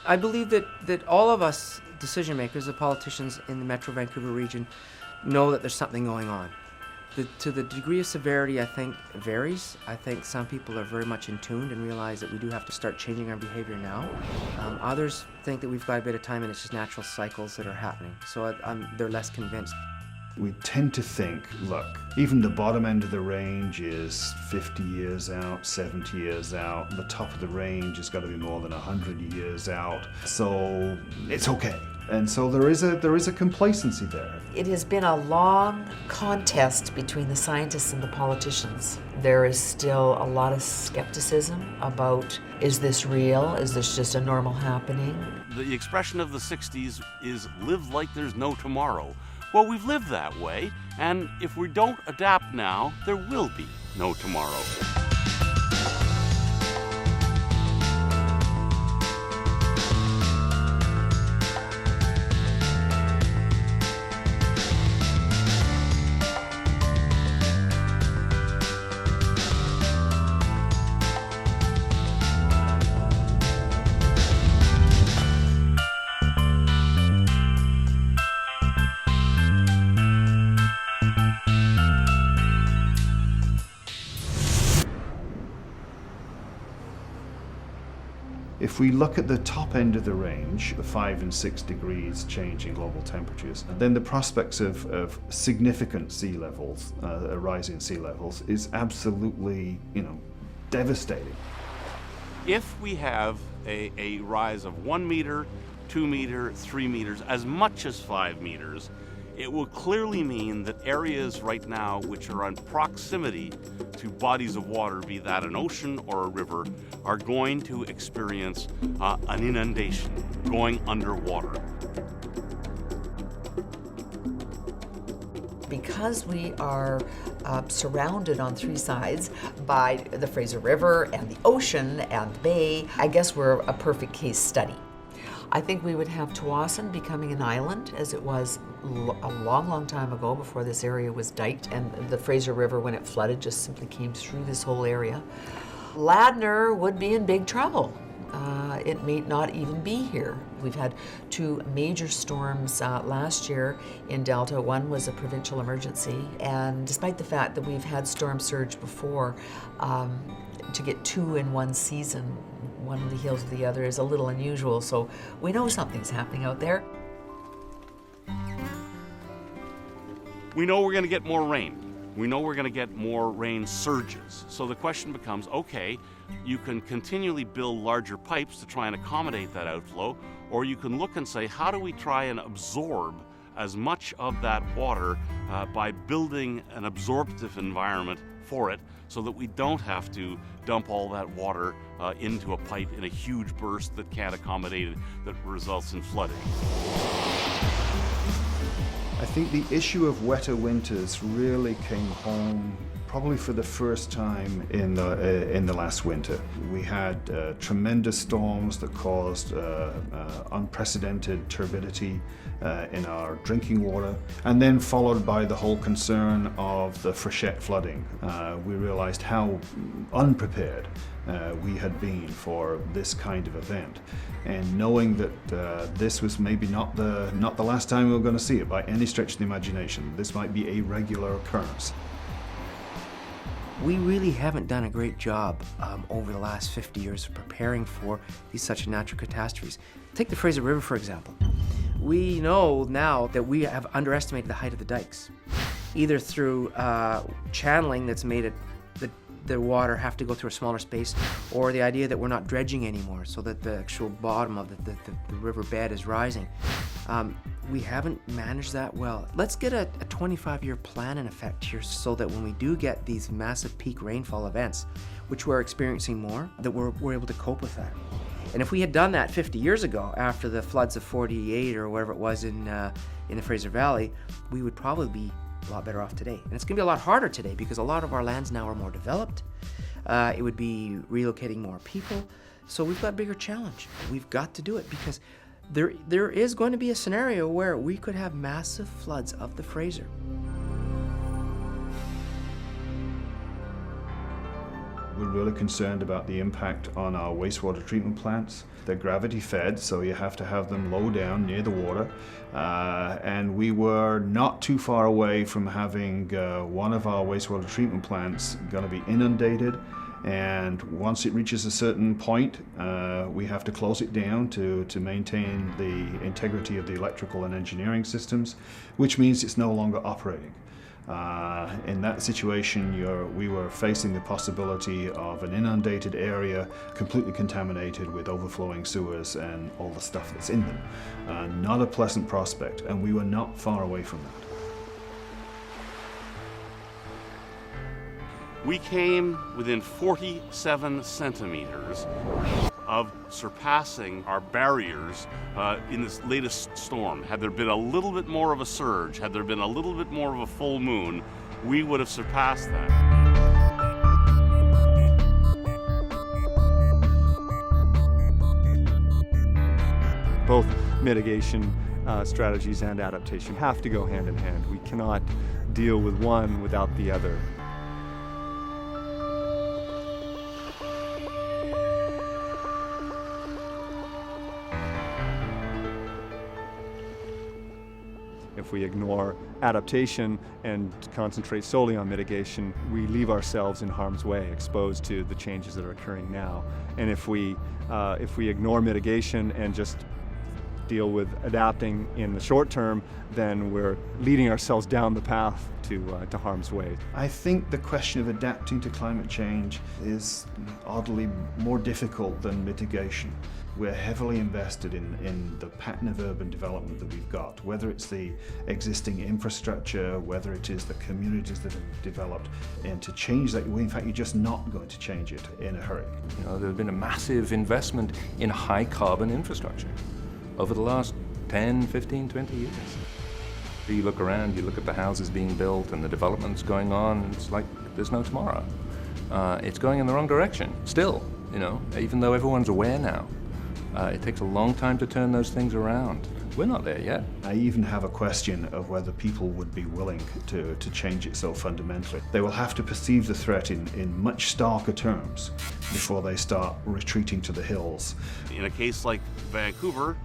I believe that all of us decision makers, the politicians in the Metro Vancouver region, know that there's something going on. To the degree of severity, I think, varies. I think some people are very much in tune and realize that we do have to start changing our behavior now. Others think that we've got a bit of time and it's just natural cycles that are happening. So they're less convinced. We tend to think, look, even the bottom end of the range is 50 years out, 70 years out. The top of the range has got to be more than 100 years out. So it's okay. And so there is a complacency there. It has been a long contest between the scientists and the politicians. There is still a lot of skepticism about, is this real? Is this just a normal happening? The expression of the 60s is live like there's no tomorrow. Well, we've lived that way, and if we don't adapt now, there will be no tomorrow. If we look at the top end of the range, the 5 and 6 degrees change in global temperatures, then the prospects of significant sea levels, rising sea levels, is absolutely, devastating. If we have a rise of 1 meter, 2 meter, 3 meters, as much as 5 meters, it will clearly mean that areas right now which are in proximity to bodies of water, be that an ocean or a river, are going to experience an inundation, going underwater. Because we are surrounded on 3 sides by the Fraser River and the ocean and the bay, I guess we're a perfect case study. I think we would have Tsawwassen becoming an island, as it was a long, long time ago before this area was diked, and the Fraser River, when it flooded, just simply came through this whole area. Ladner would be in big trouble. It may not even be here. We've had 2 major storms last year in Delta. One was a provincial emergency, and despite the fact that we've had storm surge before, to get 2 in one season, one on the heels of the other, is a little unusual, so we know something's happening out there. We know we're going to get more rain. We know we're going to get more rain surges. So the question becomes, okay, you can continually build larger pipes to try and accommodate that outflow, or you can look and say, how do we try and absorb as much of that water by building an absorptive environment for it, so that we don't have to dump all that water into a pipe in a huge burst that can't accommodate it, that results in flooding. I think the issue of wetter winters really came home probably for the first time in the last winter. We had tremendous storms that caused unprecedented turbidity in our drinking water, and then followed by the whole concern of the freshet flooding. We realized how unprepared we had been for this kind of event, and knowing that this was maybe not the last time we were going to see it by any stretch of the imagination. This might be a regular occurrence. We really haven't done a great job over the last 50 years of preparing for these such natural catastrophes. Take the Fraser River, for example. We know now that we have underestimated the height of the dikes, either through channeling that's made it the water have to go through a smaller space, or the idea that we're not dredging anymore so that the actual bottom of the river bed is rising. We haven't managed that well. Let's get a 25-year plan in effect here so that when we do get these massive peak rainfall events, which we're experiencing more, that we're able to cope with that. And if we had done that 50 years ago, after the floods of 48 or whatever it was in the Fraser Valley, we would probably be a lot better off today. And it's going to be a lot harder today because a lot of our lands now are more developed. It would be relocating more people. So we've got a bigger challenge. We've got to do it because there is going to be a scenario where we could have massive floods of the Fraser. We're really concerned about the impact on our wastewater treatment plants. They're gravity fed, so you have to have them low down near the water. And we were not too far away from having one of our wastewater treatment plants going to be inundated. And once it reaches a certain point, we have to close it down to maintain the integrity of the electrical and engineering systems, which means it's no longer operating. In that situation, we were facing the possibility of an inundated area completely contaminated with overflowing sewers and all the stuff that's in them. Not a pleasant prospect, and we were not far away from that. We came within 47 centimeters of surpassing our barriers in this latest storm. Had there been a little bit more of a surge, had there been a little bit more of a full moon, we would have surpassed that. Both mitigation strategies and adaptation have to go hand in hand. We cannot deal with one without the other. If we ignore adaptation and concentrate solely on mitigation, we leave ourselves in harm's way, exposed to the changes that are occurring now. And if we ignore mitigation and just deal with adapting in the short term, then we're leading ourselves down the path to harm's way. I think the question of adapting to climate change is oddly more difficult than mitigation. We're heavily invested in the pattern of urban development that we've got, whether it's the existing infrastructure, whether it is the communities that have developed, and to change that, in fact, you're just not going to change it in a hurry. You know, there's been a massive investment in high carbon infrastructure over the last 10, 15, 20 years. You look around, you look at the houses being built and the developments going on, it's like there's no tomorrow. It's going in the wrong direction, still, you know, even though everyone's aware now. It takes a long time to turn those things around. We're not there yet. I even have a question of whether people would be willing to change it so fundamentally. They will have to perceive the threat in much starker terms before they start retreating to the hills. In a case like Vancouver,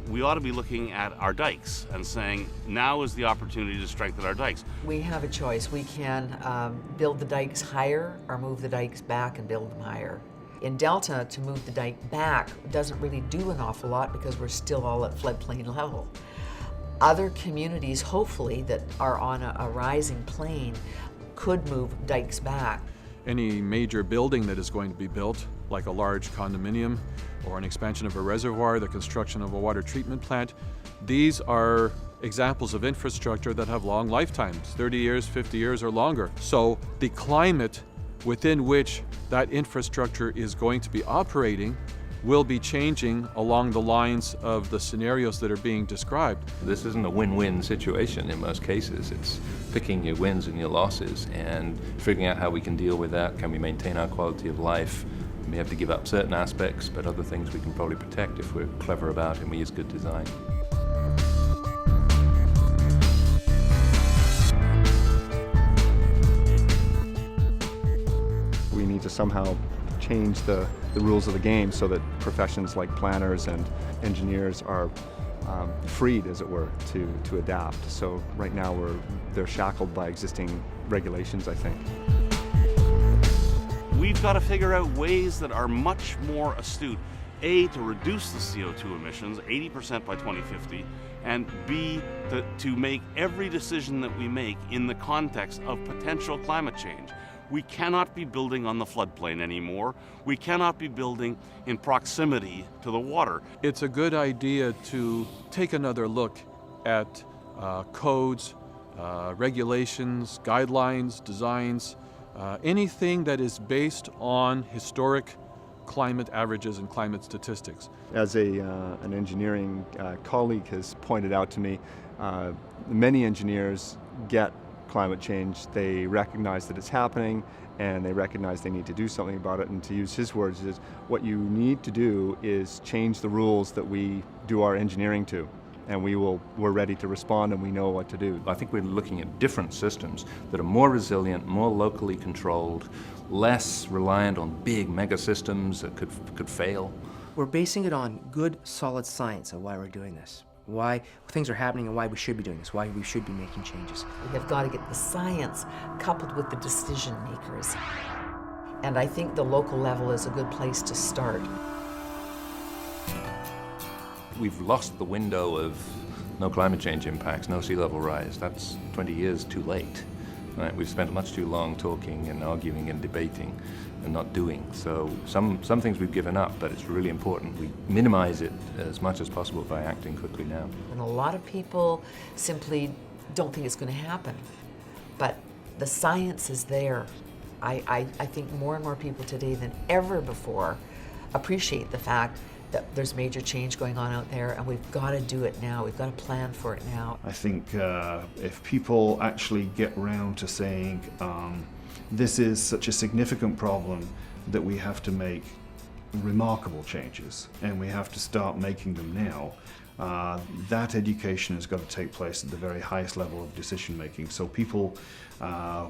we ought to be looking at our dikes and saying, now is the opportunity to strengthen our dikes. We have a choice. We can build the dikes higher or move the dikes back and build them higher. In Delta, to move the dike back doesn't really do an awful lot because we're still all at floodplain level. Other communities, hopefully, that are on a rising plain could move dikes back. Any major building that is going to be built, like a large condominium or an expansion of a reservoir, the construction of a water treatment plant, these are examples of infrastructure that have long lifetimes, 30 years, 50 years or longer. So the climate within which that infrastructure is going to be operating will be changing along the lines of the scenarios that are being described. This isn't a win-win situation in most cases. It's picking your wins and your losses and figuring out how we can deal with that. Can we maintain our quality of life? We may have to give up certain aspects, but other things we can probably protect if we're clever about it and we use good design. We need to somehow change the rules of the game so that professions like planners and engineers are freed, as it were, to adapt. So right now they're shackled by existing regulations, I think. We've got to figure out ways that are much more astute. A, to reduce the CO2 emissions 80% by 2050, and B, to make every decision that we make in the context of potential climate change. We cannot be building on the floodplain anymore. We cannot be building in proximity to the water. It's a good idea to take another look at codes, regulations, guidelines, designs, anything that is based on historic climate averages and climate statistics. As an engineering colleague has pointed out to me, many engineers get climate change. They recognize that it's happening and they recognize they need to do something about it. And to use his words, is what you need to do is change the rules that we do our engineering to. and we're ready to respond, and we know what to do. I think we're looking at different systems that are more resilient, more locally controlled, less reliant on big mega systems that could fail. We're basing it on good, solid science of why we're doing this, why things are happening and why we should be doing this, why we should be making changes. We have got to get the science coupled with the decision makers. And I think the local level is a good place to start. We've lost the window of no climate change impacts, no sea level rise. That's 20 years too late. Right? We've spent much too long talking and arguing and debating and not doing. So some things we've given up, but it's really important we minimize it as much as possible by acting quickly now. And a lot of people simply don't think it's going to happen. But the science is there. I think more and more people today than ever before appreciate the fact that there's major change going on out there, and we've got to do it now. We've got to plan for it now. I think if people actually get round to saying this is such a significant problem that we have to make remarkable changes and we have to start making them now, that education has got to take place at the very highest level of decision making, so people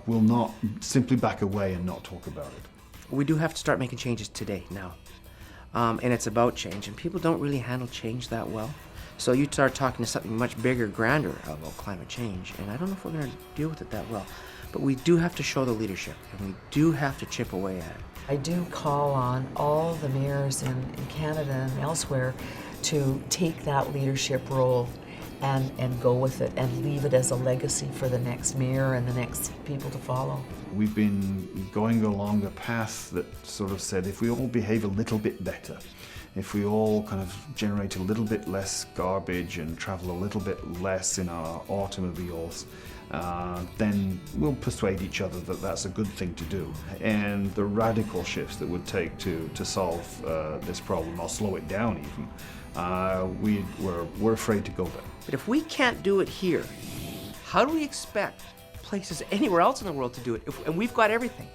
will not simply back away and not talk about it. We do have to start making changes today, now. And it's about change, and people don't really handle change that well. So you start talking to something much bigger, grander about climate change, and I don't know if we're going to deal with it that well. But we do have to show the leadership, and we do have to chip away at it. I do call on all the mayors in Canada and elsewhere to take that leadership role and go with it and leave it as a legacy for the next mayor and the next people to follow. We've been going along a path that sort of said if we all behave a little bit better, if we all kind of generate a little bit less garbage and travel a little bit less in our automobiles, then we'll persuade each other that that's a good thing to do. And the radical shifts that would take to solve this problem, or slow it down even, we're afraid to go there. But if we can't do it here, how do we expect places anywhere else in the world to do it? And we've got everything.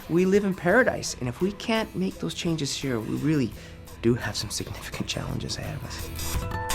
We live in paradise, and if we can't make those changes here, we really do have some significant challenges ahead of us.